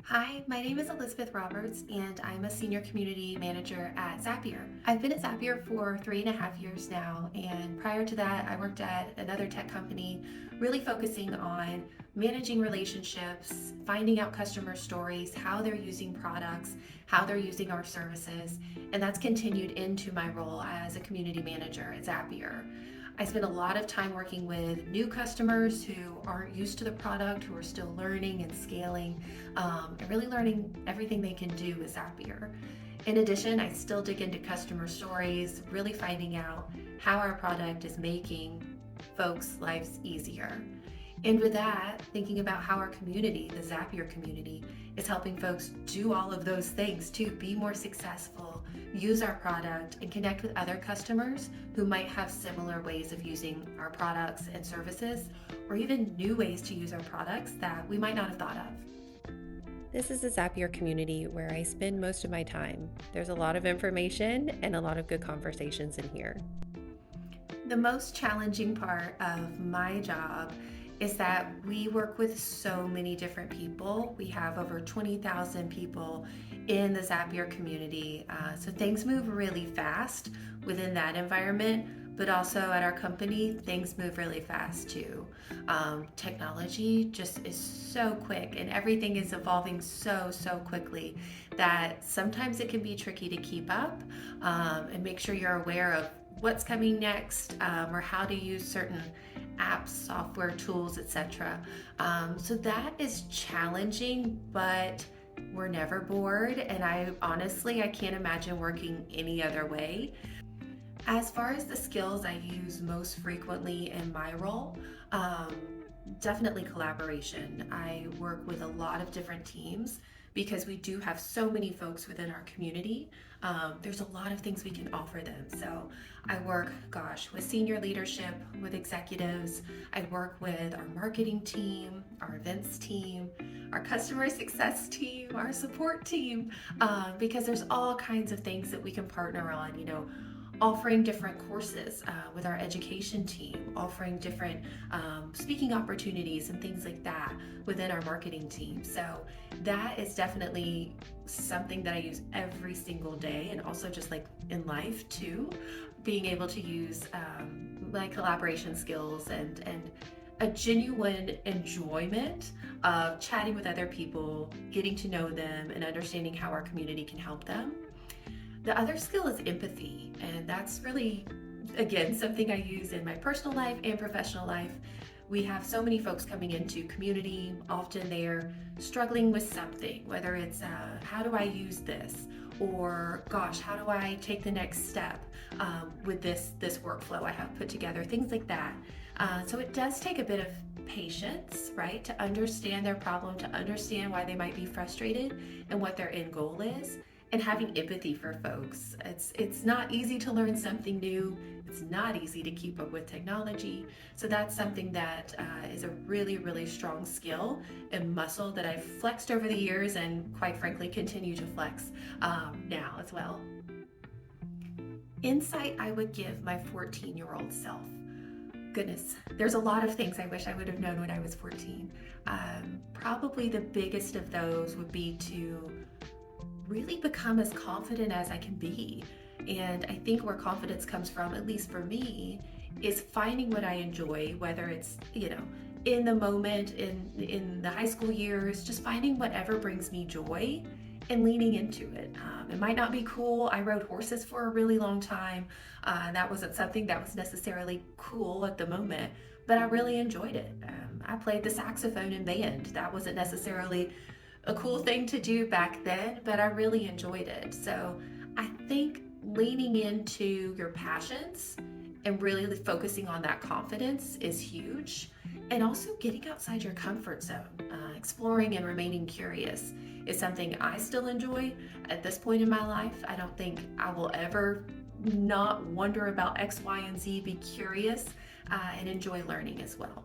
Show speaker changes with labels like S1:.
S1: Hi, my name is Elizabeth Roberts, and I'm a senior community manager at Zapier. I've been at Zapier for 3.5 years now, and prior to that, I worked at another tech company, really focusing on managing relationships, finding out customer stories, how they're using products, how they're using our services, and that's continued into my role as a community manager at Zapier. I spend a lot of time working with new customers who aren't used to the product, who are still learning and scaling, and really learning everything they can do with Zapier. In addition, I still dig into customer stories, really finding out how our product is making folks' lives easier. And with that, thinking about how our community, the Zapier community, is helping folks do all of those things to be more successful, use our product, and connect with other customers who might have similar ways of using our products and services, or even new ways to use our products that we might not have thought of.
S2: This is a Zapier community where I spend most of my time. There's a lot of information and a lot of good conversations in here.
S1: The most challenging part of my job is that we work with so many different people. We have over 20,000 people in the Zapier community. So things move really fast within that environment, but also at our company, things move really fast too. Technology just is so quick and everything is evolving so quickly that sometimes it can be tricky to keep up and make sure you're aware of what's coming next, or how to use certain apps, software, tools, etc. So that is challenging, but we're never bored, and I can't imagine working any other way. As far as the skills I use most frequently in my role, definitely collaboration. I work with a lot of different teams because we do have so many folks within our community. There's a lot of things we can offer them. So I work, with senior leadership, with executives. I work with our marketing team, our events team, our customer success team, our support team, because there's all kinds of things that we can partner on, offering different courses with our education team, offering different speaking opportunities and things like that within our marketing team. So that is definitely something that I use every single day, and also just like in life too, being able to use my collaboration skills and a genuine enjoyment of chatting with other people, getting to know them, and understanding how our community can help them. The other skill is empathy, and that's really, again, something I use in my personal life and professional life. We have so many folks coming into community. Often they're struggling with something, whether it's how do I use this, or how do I take the next step with this workflow I have put together, things like that. So it does take a bit of patience, right, to understand their problem, to understand why they might be frustrated and what their end goal is, and having empathy for folks. It's not easy to learn something new. It's not easy to keep up with technology. So that's something that is a really strong skill and muscle that I've flexed over the years, and quite frankly continue to flex now as well. Insight I would give my 14-year-old self. Goodness, there's a lot of things I wish I would have known when I was 14. Probably the biggest of those would be to really become as confident as I can be. And I think where confidence comes from, at least for me, is finding what I enjoy, whether it's, in the moment, in the high school years, just finding whatever brings me joy and leaning into it. It might not be cool. I rode horses for a really long time. That wasn't something that was necessarily cool at the moment, but I really enjoyed it. I played the saxophone in band. That wasn't necessarily a cool thing to do back then, but I really enjoyed it. So I think leaning into your passions and really focusing on that confidence is huge. And also getting outside your comfort zone, exploring and remaining curious is something I still enjoy at this point in my life. I don't think I will ever not wonder about X, Y, and Z, be curious, and enjoy learning as well.